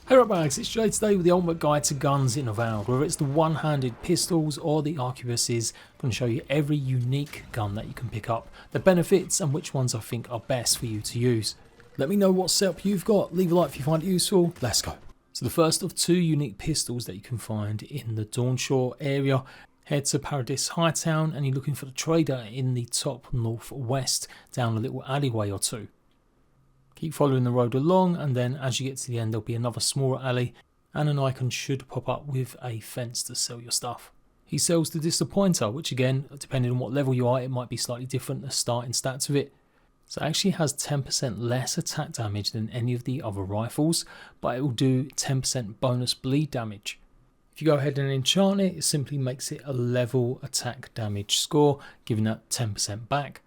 Hey RATBAGGERS, it's Jade today with the ultimate guide to guns in AVOWED. Whether it's the one-handed pistols or the Arquebusses, I'm going to show you every unique gun that you can pick up, the benefits and which ones I think are best for you to use. Let me know what setup you've got, leave a like if you find it useful, let's go. So the first of two unique pistols that you can find in the Dawnshore area. Head to Apperatus Hightown and you're looking for the trader in the top northwest down a little alleyway or two. Keep following the road along, and then as you get to the end there'll be another smaller alley and an icon should pop up with a fence to sell your stuff. He sells the dissapointer, which again, depending on what level you are, it might be slightly different, the starting stats of it. So it actually has 10% less attack damage than any of the other rifles, but it will do 10% bonus bleed damage. If you go ahead and enchant it, it simply makes it a level attack damage score, giving that 10% back.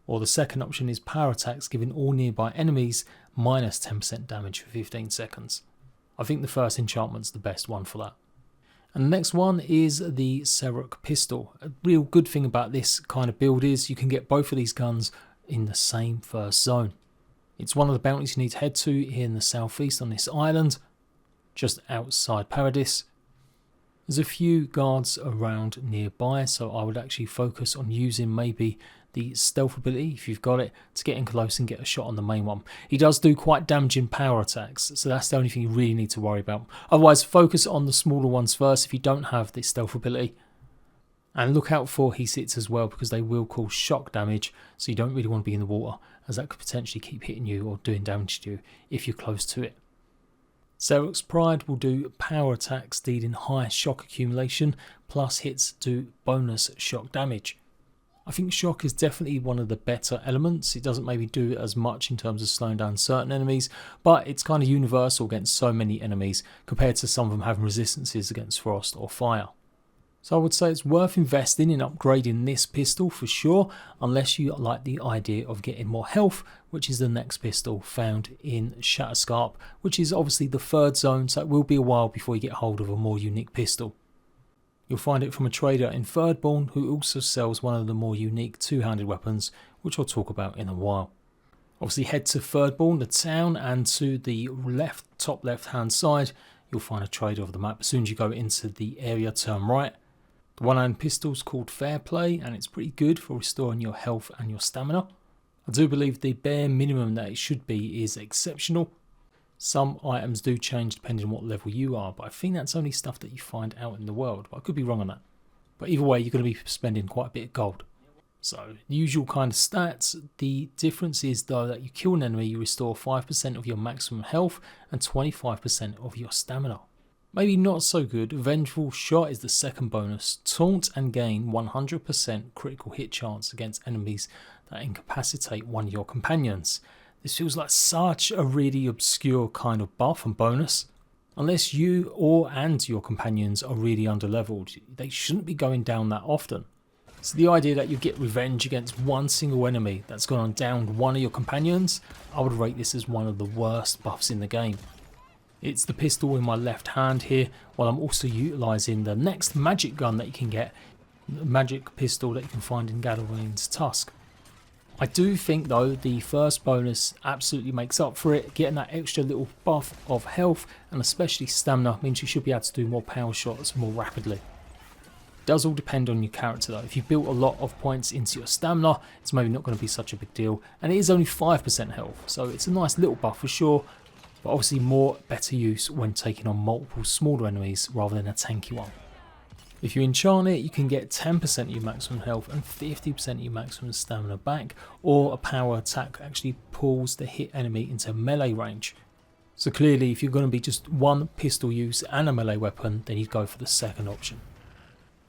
Or the second option is power attacks, giving all nearby enemies minus 10% damage for 15 seconds. I think the first enchantment's the best one for that. And the next one is the caerocs pistol. A real good thing about this kind of build is you can get both of these guns in the same first zone. It's one of the bounties you need to head to here in the southeast on this island, just outside Paradise. There's a few guards around nearby, so I would actually focus on using maybe the stealth ability, if you've got it, to get in close and get a shot on the main one. He does do quite damaging power attacks, so that's the only thing you really need to worry about. Otherwise, focus on the smaller ones first if you don't have the stealth ability. And look out for heat hits as well, because they will cause shock damage, so you don't really want to be in the water, as that could potentially keep hitting you or doing damage to you if you're close to it. Caerocs Pride will do power attacks dealing high shock accumulation, plus hits do bonus shock damage. I think shock is definitely one of the better elements. It doesn't maybe do as much in terms of slowing down certain enemies, but it's kind of universal against so many enemies compared to some of them having resistances against frost or fire. So I would say it's worth investing in upgrading this pistol for sure, unless you like the idea of getting more health, which is the next pistol found in Shatterscarp, which is obviously the third zone, so it will be a while before you get hold of a more unique pistol. You'll find it from a trader in Thirdborn who also sells one of the more unique two-handed weapons, which I'll talk about in a while. Obviously head to Thirdborn, the town, and to the top left hand side you'll find a trader of the map. As soon as you go into the area, turn right. The one-hand pistol is called Fair Play, and it's pretty good for restoring your health and your stamina. I do believe the bare minimum that it should be is exceptional. Some items do change depending on what level you are, but I think that's only stuff that you find out in the world, but I could be wrong on that. But either way, you're going to be spending quite a bit of gold. So, the usual kind of stats. The difference is though that you kill an enemy, you restore 5% of your maximum health and 25% of your stamina. Maybe not so good, Vengeful Shot is the second bonus. Taunt and gain 100% critical hit chance against enemies that incapacitate one of your companions. This feels like such a really obscure kind of buff and bonus. Unless you and your companions are really underleveled, they shouldn't be going down that often. So the idea that you get revenge against one single enemy that's gone on down one of your companions, I would rate this as one of the worst buffs in the game. It's the pistol in my left hand here, while I'm also utilising the next magic gun that you can get, the magic pistol that you can find in Gadawain's Tusk. I do think though the first bonus absolutely makes up for it. Getting that extra little buff of health and especially stamina means you should be able to do more power shots more rapidly. It does all depend on your character though. If you built a lot of points into your stamina, it's maybe not going to be such a big deal, and it is only 5% health, so it's a nice little buff for sure, but obviously better use when taking on multiple smaller enemies rather than a tanky one. If you enchant it, you can get 10% of your maximum health and 50% of your maximum stamina back, or a power attack actually pulls the hit enemy into melee range. So clearly if you're going to be just one pistol use and a melee weapon, then you'd go for the second option.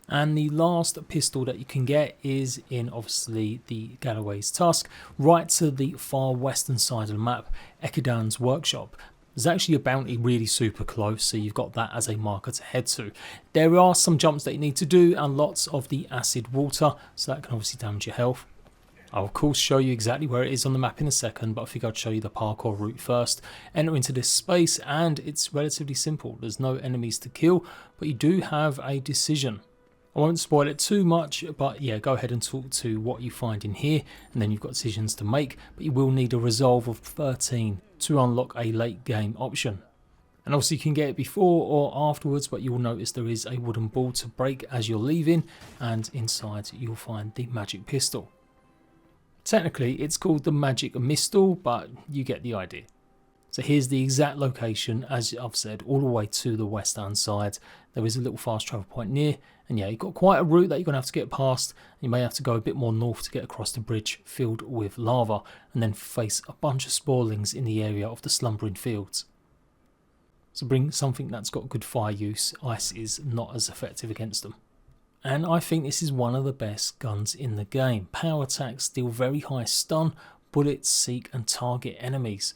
And the last pistol that you can get is in obviously the Gadawain's Tusk, right to the far western side of the map, Ekidan's Workshop. There's actually a bounty really super close, so you've got that as a marker to head to. There are some jumps that you need to do and lots of the acid water, so that can obviously damage your health. I'll of course show you exactly where it is on the map in a second, but I think I'd show you the parkour route first. Enter into this space and it's relatively simple. There's no enemies to kill, but you do have a decision. I won't spoil it too much, but yeah, go ahead and talk to what you find in here, and then you've got decisions to make, but you will need a resolve of 13 to unlock a late game option. And also you can get it before or afterwards, but you'll notice there is a wooden ball to break as you're leaving, and inside you'll find the magic pistol. Technically it's called the magic mistol, but you get the idea. So here's the exact location, as I've said, all the way to the west hand side. There is a little fast travel point near, and yeah, you've got quite a route that you're going to have to get past. You may have to go a bit more north to get across the bridge filled with lava, and then face a bunch of sporelings in the area of the slumbering fields. So bring something that's got good fire use. Ice is not as effective against them. And I think this is one of the best guns in the game. Power attacks deal very high stun, bullets seek and target enemies.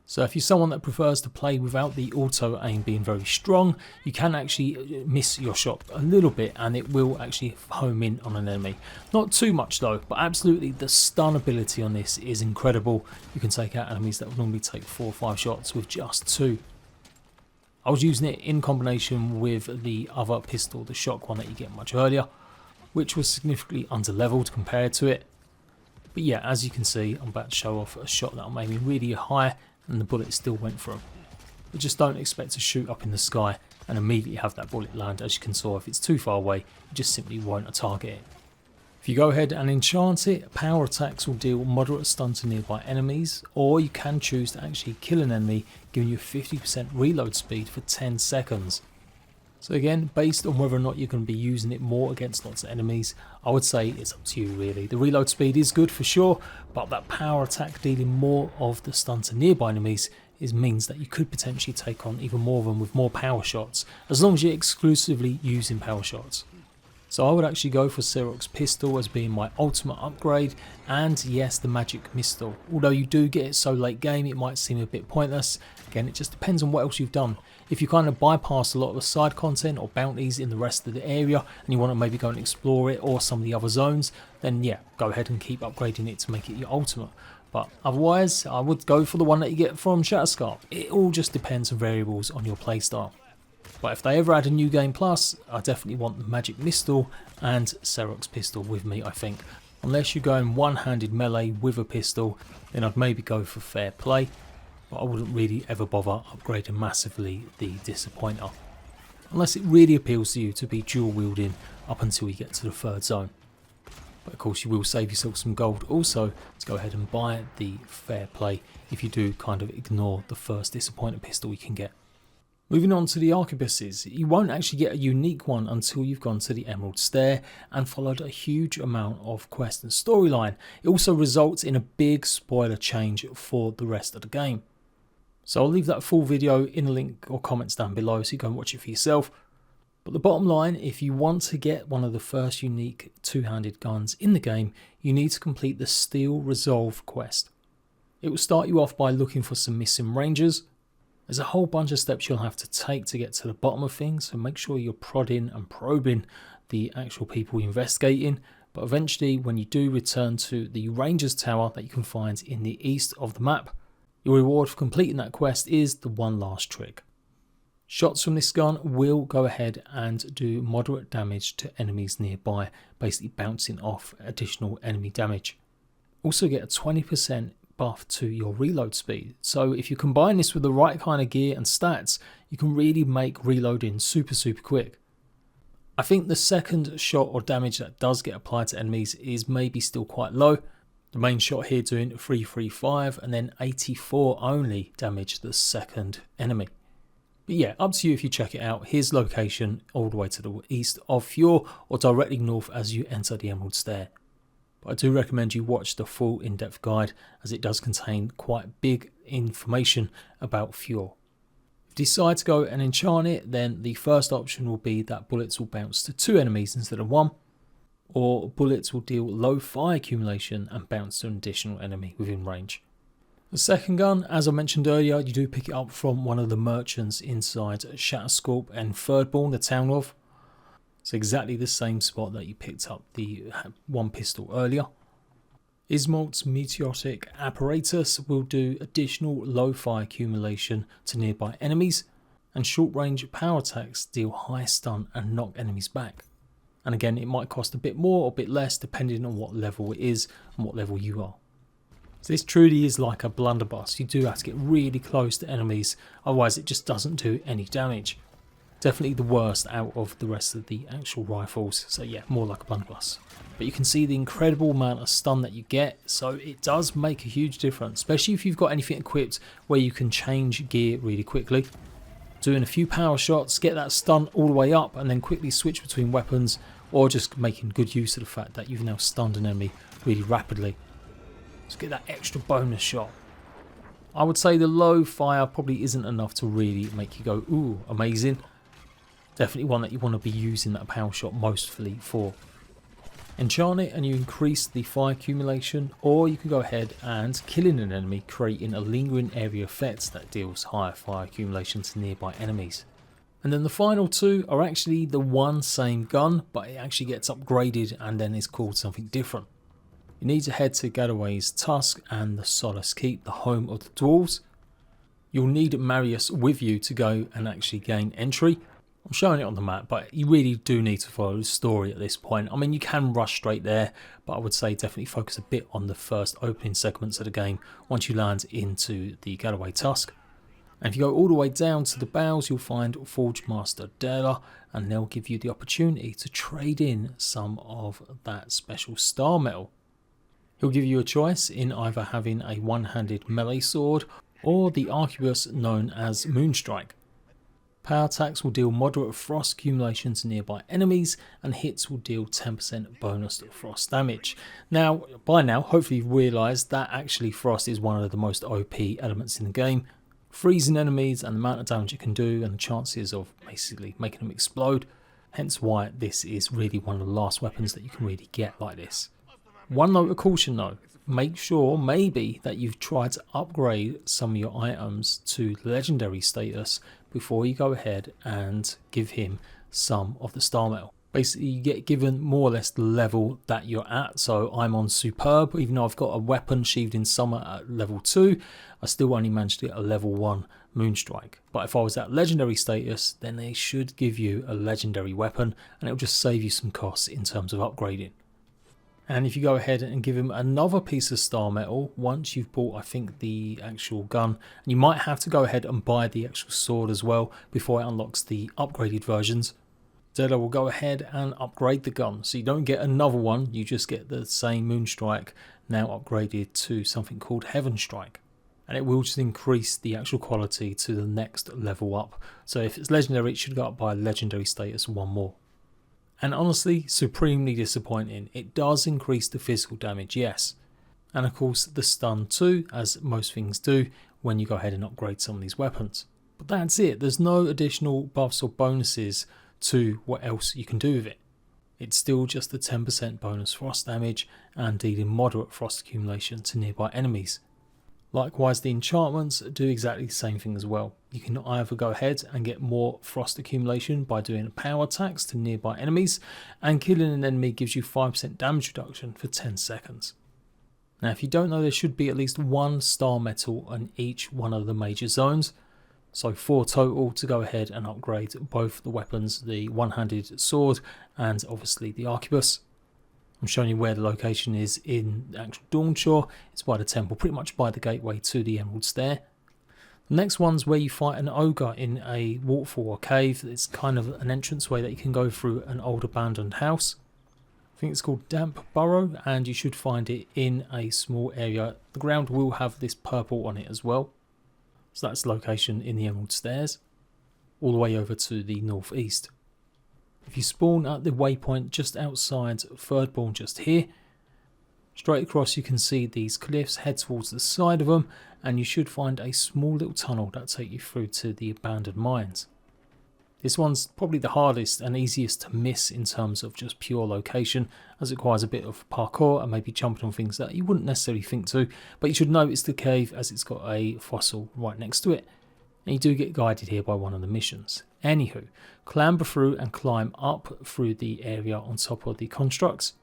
So if you're someone that prefers to play without the auto aim being very strong, you can actually miss your shot a little bit and it will actually home in on an enemy. Not too much though, but absolutely the stun ability on this is incredible. You can take out enemies that would normally take 4 or 5 shots with just 2. I was using it in combination with the other pistol, the shock one that you get much earlier, which was significantly underleveled compared to it. But yeah, as you can see, I'm about to show off a shot that I'm aiming really high and the bullet still went through. But just don't expect to shoot up in the sky and immediately have that bullet land. As you can see, if it's too far away, you just simply won't target it. If you go ahead and enchant it, power attacks will deal moderate stun to nearby enemies, or you can choose to actually kill an enemy, giving you 50% reload speed for 10 seconds. So again, based on whether or not you're going to be using it more against lots of enemies, I would say it's up to you really. The reload speed is good for sure, but that power attack dealing more of the stun to nearby enemies means that you could potentially take on even more of them with more power shots, as long as you're exclusively using power shots. So I would actually go for caerocs pistol as being my ultimate upgrade, and yes, the magic mistol. Although you do get it so late game, it might seem a bit pointless. Again, it just depends on what else you've done. If you kind of bypass a lot of the side content or bounties in the rest of the area and you want to maybe go and explore it or some of the other zones, then yeah, go ahead and keep upgrading it to make it your ultimate. But otherwise, I would go for the one that you get from Shatterscarp. It all just depends on variables on your playstyle. But if they ever add a new game plus, I definitely want the magic mistol and caerocs pistol with me, I think. Unless you're going one-handed melee with a pistol, then I'd maybe go for fair play. But I wouldn't really ever bother upgrading massively the dissapointer, unless it really appeals to you to be dual wielding up until you get to the 3rd zone. But of course you will save yourself some gold also to go ahead and buy the fair play if you do kind of ignore the first dissapointer pistol you can get. Moving on to the arquebuses, you won't actually get a unique one until you've gone to the Emerald Stair and followed a huge amount of quest and storyline. It also results in a big spoiler change for the rest of the game. So I'll leave that full video in the link or comments down below so you can watch it for yourself. But the bottom line, if you want to get one of the first unique two-handed guns in the game, you need to complete the Steel Resolve quest. It will start you off by looking for some missing rangers. There's a whole bunch of steps you'll have to take to get to the bottom of things, so make sure you're prodding and probing the actual people you're investigating. But eventually, when you do return to the Rangers Tower that you can find in the east of the map, your reward for completing that quest is the one last trick. Shots from this gun will go ahead and do moderate damage to enemies nearby, basically bouncing off additional enemy damage. Also get a 20% buff to your reload speed, so if you combine this with the right kind of gear and stats, you can really make reloading super quick. I think the second shot or damage that does get applied to enemies is maybe still quite low. The main shot here doing 335 and then 84 only damage the second enemy. But yeah, up to you if you check it out. Here's location all the way to the east of Fjord or directly north as you enter the Emerald Stair. But I do recommend you watch the full in-depth guide as it does contain quite big information about Fjord. If you decide to go and enchant it, then the first option will be that bullets will bounce to 2 enemies instead of 1. Or bullets will deal low fire accumulation and bounce to an additional enemy within range. The second gun, as I mentioned earlier, you do pick it up from one of the merchants inside Shatterscarp and Thirdborn, the town of. It's exactly the same spot that you picked up the one pistol earlier. Izmalts meteoric apparatus will do additional low fire accumulation to nearby enemies, and short range power attacks deal high stun and knock enemies back. And again, it might cost a bit more or a bit less depending on what level it is and what level you are. So this truly is like a blunderbuss. You do have to get really close to enemies, otherwise it just doesn't do any damage. Definitely the worst out of the rest of the actual rifles, so yeah, more like a blunderbuss. But you can see the incredible amount of stun that you get, so it does make a huge difference, especially if you've got anything equipped where you can change gear really quickly. Doing a few power shots, get that stun all the way up and then quickly switch between weapons, or just making good use of the fact that you've now stunned an enemy really rapidly. So get that extra bonus shot. I would say the low fire probably isn't enough to really make you go, ooh, amazing. Definitely one that you want to be using that power shot mostly for. Enchant it and you increase the fire accumulation, or you can go ahead and killing an enemy, creating a lingering area effect that deals higher fire accumulation to nearby enemies. And then the final two are actually the one same gun, but it actually gets upgraded and then is called something different. You need to head to Galloway's Tusk and the Solace Keep, the home of the dwarves. You'll need Marius with you to go and actually gain entry. I'm showing it on the map, but you really do need to follow the story at this point. I mean, you can rush straight there, but I would say definitely focus a bit on the first opening segments of the game once you land into the Galloway Tusk. And if you go all the way down to the bows, you'll find Forge Master Dela, and they'll give you the opportunity to trade in some of that special star metal. He'll give you a choice in either having a one-handed melee sword or the Arquebus known as Moonstrike. Power attacks will deal moderate frost accumulation to nearby enemies, and hits will deal 10% bonus frost damage. Now, by now, hopefully you've realised that actually frost is one of the most OP elements in the game. Freezing enemies and the amount of damage it can do and the chances of basically making them explode. Hence why this is really one of the last weapons that you can really get like this. One note of caution though, make sure maybe that you've tried to upgrade some of your items to legendary status before you go ahead and give him some of the star metal. Basically you get given more or less the level that you're at, so I'm on superb, even though I've got a weapon sheathed in summer at level 2, I still only managed to get a level 1 moonstrike. But if I was at legendary status, then they should give you a legendary weapon and it'll just save you some costs in terms of upgrading. And if you go ahead and give him another piece of star metal, once you've bought, I think, the actual gun, and you might have to go ahead and buy the actual sword as well before it unlocks the upgraded versions. Dela will go ahead and upgrade the gun, so you don't get another one, you just get the same moonstrike now upgraded to something called heavenstrike. And it will just increase the actual quality to the next level up. So if it's legendary, it should go up by legendary status one more. And honestly, supremely disappointing. It does increase the physical damage, yes. And of course the stun too, as most things do when you go ahead and upgrade some of these weapons. But that's it, there's no additional buffs or bonuses to what else you can do with it. It's still just the 10% bonus frost damage and dealing moderate frost accumulation to nearby enemies. Likewise, the enchantments do exactly the same thing as well. You can either go ahead and get more frost accumulation by doing power attacks to nearby enemies, and killing an enemy gives you 5% damage reduction for 10 seconds. Now if you don't know, there should be at least one star metal on each one of the major zones, so 4 total to go ahead and upgrade both the weapons, the one-handed sword and obviously the Arquebus. I'm showing you where the location is in the actual Dawnshore. It's by the temple, pretty much by the gateway to the Emerald Stair. The next one's where you fight an ogre in a waterfall or cave. It's kind of an entranceway that you can go through an old abandoned house. I think it's called Damp Burrow, and you should find it in a small area. The ground will have this purple on it as well. So that's the location in the Emerald Stairs, all the way over to the northeast. If you spawn at the waypoint just outside Thirdborn, just here, straight across you can see these cliffs, head towards the side of them, and you should find a small little tunnel that take you through to the abandoned mines. This one's probably the hardest and easiest to miss in terms of just pure location, as it requires a bit of parkour and maybe jumping on things that you wouldn't necessarily think to, but you should know it's the cave as it's got a fossil right next to it. And you do get guided here by one of the missions. Anywho, clamber through and climb up through the area on top of the constructs.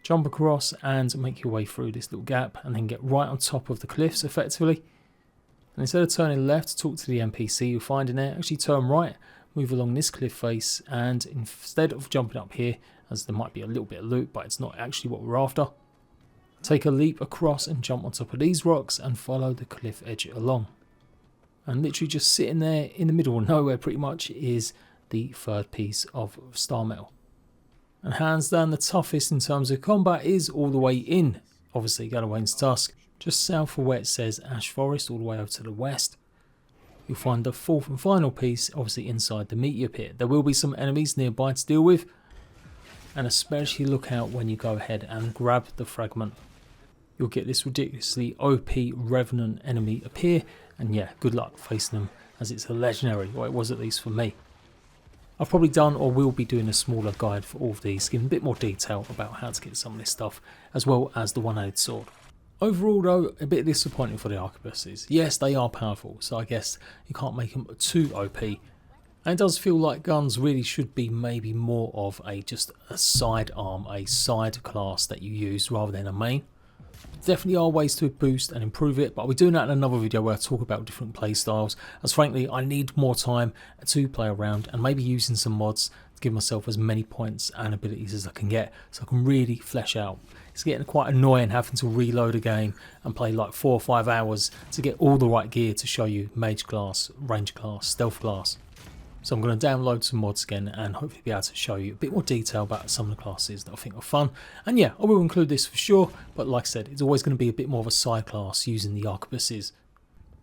Jump across and make your way through this little gap and then get right on top of the cliffs effectively. And instead of turning left to talk to the NPC you'll find in there, actually turn right, move along this cliff face, and instead of jumping up here, as there might be a little bit of loot but it's not actually what we're after, Take a leap across and jump on top of these rocks and follow the cliff edge along. And literally just sitting there in the middle of nowhere pretty much is the third piece of starmetal. And hands down the toughest in terms of combat is all the way in, obviously Gallowayne's Tusk, just south of where it says Ash Forest, all the way over to the west. You'll find the fourth and final piece obviously inside the meteor pit. There will be some enemies nearby to deal with, and especially look out when you go ahead and grab the fragment. You'll get this ridiculously OP revenant enemy appear, and yeah, good luck facing them, as it's a legendary, or it was at least for me. I've probably done or will be doing a smaller guide for all of these, giving a bit more detail about how to get some of this stuff, as well as the one-handed sword. Overall though, a bit disappointing for the Arquebuses. Yes, they are powerful, so I guess you can't make them too OP. And it does feel like guns really should be maybe more of just a sidearm, a side class that you use rather than a main. Definitely are ways to boost and improve it, but I'll be doing that in another video where I talk about different play styles, as frankly I need more time to play around and maybe using some mods to give myself as many points and abilities as I can get, so I can really flesh out. It's getting quite annoying having to reload a game and play like 4 or 5 hours to get all the right gear to show you mage class, range class, stealth class. So I'm going to download some mods again and hopefully be able to show you a bit more detail about some of the classes that I think are fun. And yeah, I will include this for sure, but like I said, it's always going to be a bit more of a side class using the Arquebuses.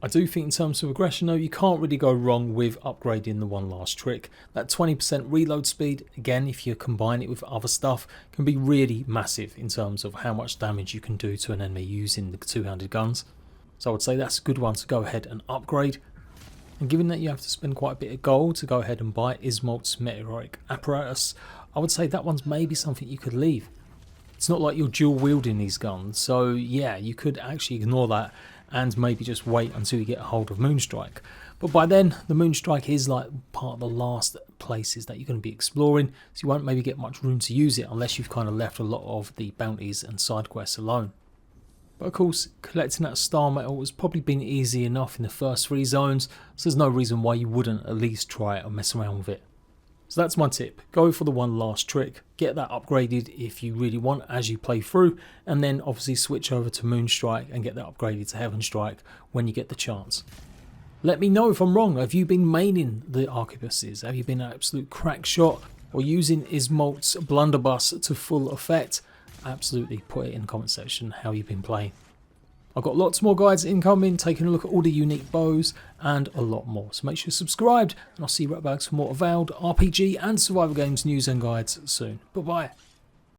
I do think in terms of aggression though, you can't really go wrong with upgrading the one last trick. That 20% reload speed, again if you combine it with other stuff, can be really massive in terms of how much damage you can do to an enemy using the two-handed guns. So I would say that's a good one to go ahead and upgrade. And given that you have to spend quite a bit of gold to go ahead and buy izmalts, meteroric, apparatus, I would say that one's maybe something you could leave. It's not like you're dual wielding these guns, so yeah, you could actually ignore that and maybe just wait until you get a hold of moonstrike. But by then, the moonstrike is like part of the last places that you're going to be exploring, so you won't maybe get much room to use it unless you've kind of left a lot of the bounties and side quests alone. But of course, collecting that star metal has probably been easy enough in the first 3 zones, so there's no reason why you wouldn't at least try it and mess around with it. So that's my tip, go for the one last trick, get that upgraded if you really want as you play through, and then obviously switch over to moonstrike and get that upgraded to heavenstrike when you get the chance. Let me know if I'm wrong. Have you been maining the Arquebuses? Have you been an absolute crack shot or using izmalts blunderbusss to full effect? Absolutely put it in the comment section how you've been playing. I've got lots more guides incoming, taking a look at all the unique bows and a lot more. So make sure you're subscribed and I'll see you right back for more AVOWED, RPG and survival games news and guides soon. Bye bye.